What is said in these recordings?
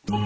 সুপ্রিয়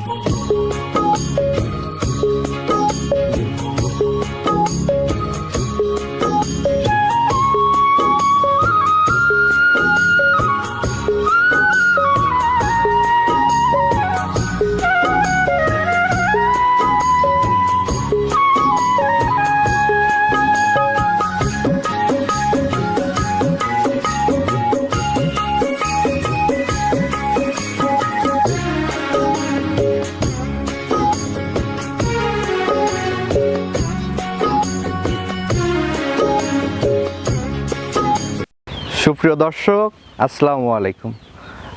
দর্শক, আসসালামু আলাইকুম।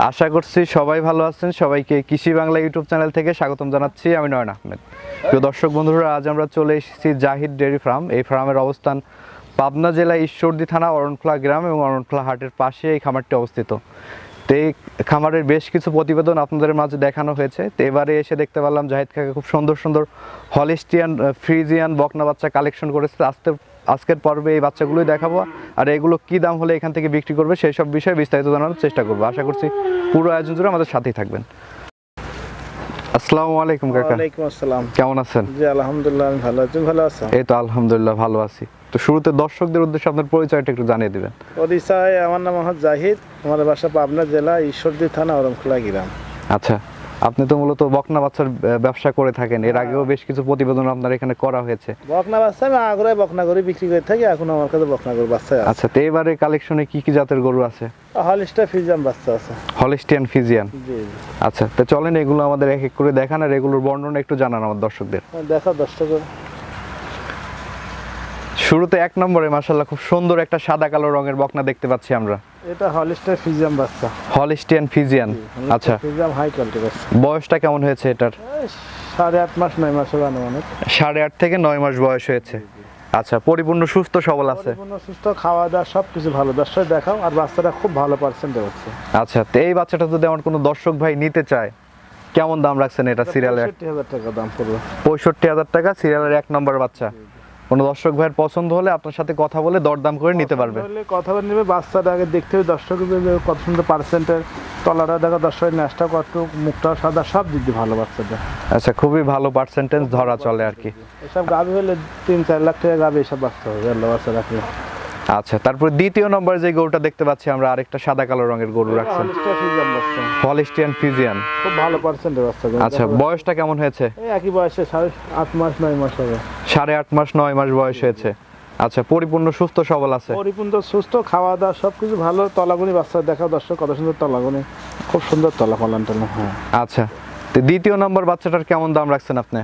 আশা করছি সবাই ভালো আছেন। সবাইকে কৃষি বাংলা ইউটিউব চ্যানেল থেকে স্বাগতম জানাচ্ছি। আমি নয়ন আহমেদ। প্রিয় দর্শক বন্ধুরা, আজ আমরা চলে এসেছি জাহিদ ডেয়ারি ফার্ম। এই ফার্মের অবস্থান পাবনা জেলা ঈশ্বরদী থানা অরণখোলা গ্রাম এবং অরণখোলা হাটের পাশে এই খামারটি অবস্থিত। তো এই খামারের বেশ কিছু প্রতিবেদন আপনাদের মাঝে দেখানো হয়েছে। তো এবারে এসে দেখতে পারলাম জাহিদ কাকা খুব সুন্দর সুন্দর হলিস্টিয়ান ফ্রিজিয়ান বকনা বাচ্চা কালেকশন করেছে। আজকের পর্বে এই বাচ্চাগুলোই দেখাবো, আর এগুলো কি দাম হলে এখান থেকে বিক্রি করবে সেই সব বিষয়ে বিস্তারিত জানানোর চেষ্টা করবো। আশা করছি পুরো আয়োজন জুড়ে আমাদের সাথেই থাকবেন। আসসালামু আলাইকুম কাকা। ওয়ালাইকুম আসসালাম। কেমন আছেন? জি আলহামদুলিল্লাহ, আমি ভালো আছি। ভালো আছেন? এই তো আলহামদুলিল্লাহ ভালো আছি। তো শুরুতে দর্শকদের উদ্দেশ্যে আপনার পরিচয়টা একটু জানিয়ে দিবেন। পরিচয়, আমার নাম মোহাম্মদ জাহিদ, আমার বাসা পাবনা জেলা ঈশ্বরদী থানা অরণখোলা গ্রাম। আচ্ছা, আপনি তো মূলত বকনা বাচ্চার ব্যবসা করে থাকেন। এর আগেও বেশ কিছু প্রতিবেদন আপনার এখানে করা হয়েছে। বকনা বাচ্চা আমি আগ্রহে বকনা গরু বিক্রি করে থাকি, এখন আমার কাছে বকনা গরু বাচ্চা আছে। আচ্ছা, তো এবারে কালেকশনে কি কি জাতের গরু আছে? হলিস্টার ফ্রিজিয়ান বাচ্চা আছে। Holstein Friesian. জি। আচ্ছা, তো চলেন এগুলো আমাদের এক এক করে দেখান আর এগুলোর বর্ণনা একটু জানান আমার দর্শকদের। দেখো দর্শক, শুরুতে এক নম্বরে মাশাআল্লাহ খুব সুন্দর একটা সাদা কালো রঙের বকনা দেখতে পাচ্ছি আমরা। এটা হলিস্টার ফ্রিজিয়ান বাচ্চা। Holstein Friesian. আচ্ছা, ফ্রিজিয়ান হাই কোয়ালিটি বাচ্চা। বয়সটা কেমন হয়েছে এটার? 8.5 মাস 9 মাস হবে আনুমানিক। 8.5 থেকে 9 মাস বয়স হয়েছে। আচ্ছা, পরিপূর্ণ সুস্থ সবল আছে? পরিপূর্ণ সুস্থ, খাওয়া দাওয়া সবকিছু ভালো। দর্শক দেখাও, আর বাচ্চাটা খুব ভালো পার্সেন্টে হচ্ছে। আচ্ছা, তো এই বাচ্চাটা যদি আমার কোনো দর্শক ভাই নিতে চায়, কেমন দাম রাখছেন এটা? সিরিয়ালের 65,000 টাকা দাম পড়বে। 65,000 টাকা, সিরিয়ালের 1 নম্বর বাচ্চা। কোনো দর্শক ভাইয়ের পছন্দ হলে আপনার সাথে কথা বলে দরদাম করে নিতে পারবে। কথা বলে নেবে। বাচ্চাটা আগে দেখতে হবে, দর্শকের কত সুন্দর পার্সেন্টের, তলাটা দেখা, দর্শকের ন্যাসটা কত, মুখটা সাদা, সব দিক দিয়ে ভালো বাচ্চাটা। আচ্ছা, খুবই ভালো পার্সেন্টেজ ধরা চলে আর কি। এসব গাভি হলে 3-4 লাখ টাকা গাভি এসব বাচ্চা হবে, ভালো বাচ্চা রাখলে। আচ্ছা, তারপর দ্বিতীয় নম্বর যে গরুটা দেখতে পাচ্ছি আমরা, আরেকটা সাদা কালো রঙের গরু রাখছেন। Holstein Friesian. খুব ভালো পার্সেন্টের বাচ্চা। আচ্ছা, বয়সটা কেমন হয়েছে? এই একই বয়সে 8.5 মাস 9 মাস হবে। 8.5 মাস 9 মাস বয়স হয়েছে। আচ্ছা, পরিপূর্ণ সুস্থ সবল আছে? পরিপূর্ণ সুস্থ, খাওয়া দাওয়া সবকিছু ভালো। তলাগুনি বাচ্চা দেখা, দর্শক কত সুন্দর তলাগুনি, খুব সুন্দর তলা ফলান টলা। হ্যাঁ। আচ্ছা, তো দ্বিতীয় নম্বর বাচ্চাটার কেমন দাম রাখছেন আপনি?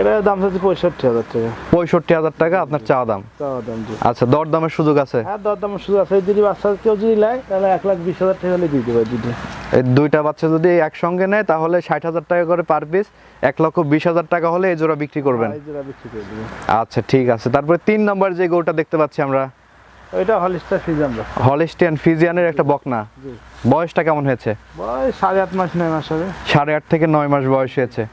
এটার দাম হচ্ছে 65,000 টাকা। 65,000 টাকা আপনার চাওয়া দাম? চাওয়া দাম, জি। আচ্ছা, দরদামের সুযোগ আছে? হ্যাঁ, দরদামের সুযোগ আছে। যদি বাচ্চা কেউ যদি নেয় তাহলে 1,20,000 টাকা হলে দিয়ে দেবে দুটো। এই দুইটা বাচ্চা যদি একসঙ্গে নেয় তাহলে 60,000 টাকা করে পার পিস, 1,20,000 টাকা হলে এই জোড়া বিক্রি করবেন? এই জোড়া বিক্রি করে দেবে। আচ্ছা, ঠিক আছে। তারপরে 3 নম্বর যে গরুটা দেখতে পাচ্ছি আমরা, ওইটা হলিস্টার ফ্রিজিয়ান। হলিস্টিয়ান ফ্রিজিয়ানের একটা বকনা। জি। বয়সটা কেমন হয়েছে? বয়স 8.5 মাস 9 মাস হবে। 8.5 থেকে 9 মাস বয়স হয়েছে।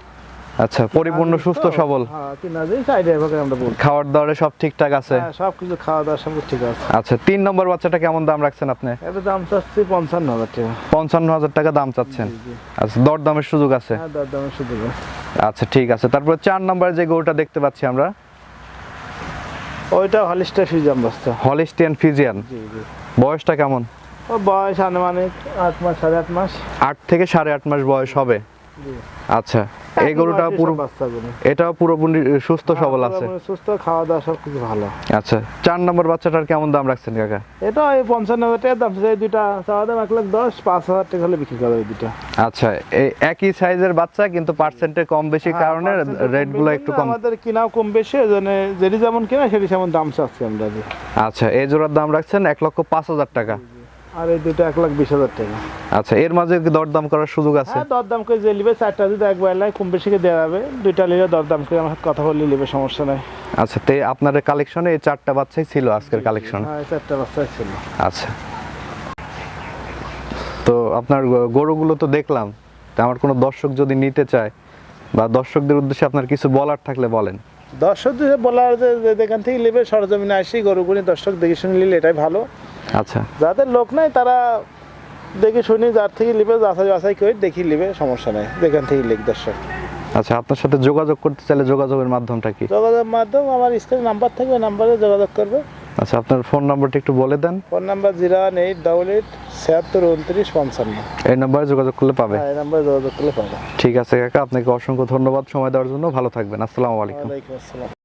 আচ্ছা, পরিপূর্ণ সুস্থ সবল? হ্যাঁ, কি না যেই সাইডে ভাবে আমরা বলি। খাওয়ার দাওয়ারে সব ঠিকঠাক আছে? হ্যাঁ, সবকিছু খাওয়া দাওয়া সব ঠিক আছে। আচ্ছা, 3 নম্বর বাচ্চাটা কেমন দাম রাখছেন আপনি? এটা দাম চাচ্ছি 55,000 টাকা। 55,000 টাকা দাম চাচ্ছেন? জি। আচ্ছা, দরদামের সুযোগ আছে? হ্যাঁ, দরদামের সুযোগ আছে। আচ্ছা, ঠিক আছে। তারপর 4 নম্বর যে গরুটা দেখতে পাচ্ছি আমরা, ওইটা হলিস্টার ফ্রিজিয়ান বাচ্চা। Holstein Friesian. জি জি। বয়সটা কেমন? ও বয়স আনুমানিক 8 মাস 8.5 মাস। 8 থেকে 8.5 মাস বয়স হবে। জি। আচ্ছা, এই গরুটা পুরো, এটাও পুরোপুরি সুস্থ সবল আছে? সুস্থ, খাওয়া দাওয়া সব কিছু ভালো। আচ্ছা, 4 নম্বর বাচ্চাটার কেমন দাম রাখছেন কাকা? এটা ওই 55,000 টাকা দাম। এই দুইটা চাওয়া দাম 1,10,000, 5,000 টাকা হলে বিক্রি করা, ওই দুইটা। আচ্ছা, এই একই সাইজের বাচ্চা কিন্তু পার্সেন্টে কম বেশি কারণে রেটগুলো একটু কম। আমাদের কিনাও কম বেশি, এজন্য যেটি যেমন কিনা সেটি যেমন দাম চাচ্ছি আমরা। আচ্ছা, এই জোড়ার দাম রাখছেন 1,05,000 টাকা। আর এই দুটো 1,20,000 টাকা। আচ্ছা, এর মাঝে কি দরদাম করার সুযোগ আছে? হ্যাঁ, দরদাম করে যে নিবে, 4টা যদি একবার নেয় কম বেশি করে দেওয়া যাবে। 2টা নিলে দরদাম করে আমার সাথে কথা বলে নিবে, সমস্যা নাই। আচ্ছা, তো আপনার কালেকশনে এই 4টা বাচ্চাই ছিল আজকের কালেকশন? হ্যাঁ, 4টা বাচ্চা ছিল। আচ্ছা, তো আপনার গরুগুলো তো দেখলাম, তো আমার কোনো দর্শক যদি নিতে চায় বা দর্শকদের উদ্দেশ্যে আপনার কিছু বলার থাকলে বলেন। দর্শকদের বলার যে যেখান থেকে নেবে সরজমিনে আসি গরুগুলি দর্শক দেখে শুনে নিলে এটাই ভালো। আচ্ছা, যাদের লোক নাই তারা দেখি শুনি যার থেকে লিবে যাচাই বাছাই করে দেখি লিবে, সমস্যা নেই, যেখান থেকে লিখ দর্শক। আচ্ছা, আপনার সাথে যোগাযোগ করতে চাইলে যোগাযোগের মাধ্যমটা কি? যোগাযোগের মাধ্যম আমার স্ক্রিনে নাম্বার থাকবে, নাম্বারে যোগাযোগ করবে। আচ্ছা, আপনার ফোন নাম্বারটা একটু বলে দেন। Phone number 01888 76 29 55। এই নাম্বারে যোগাযোগ করলে পাবে। হ্যাঁ, এই নাম্বারে যোগাযোগ করলে পাবে। ঠিক আছে কাকা, আপনাকে অসংখ্য ধন্যবাদ সময় দেওয়ার জন্য। ভালো থাকবেন। আসসালামু আলাইকুম। ওয়ালাইকুম আসসালাম।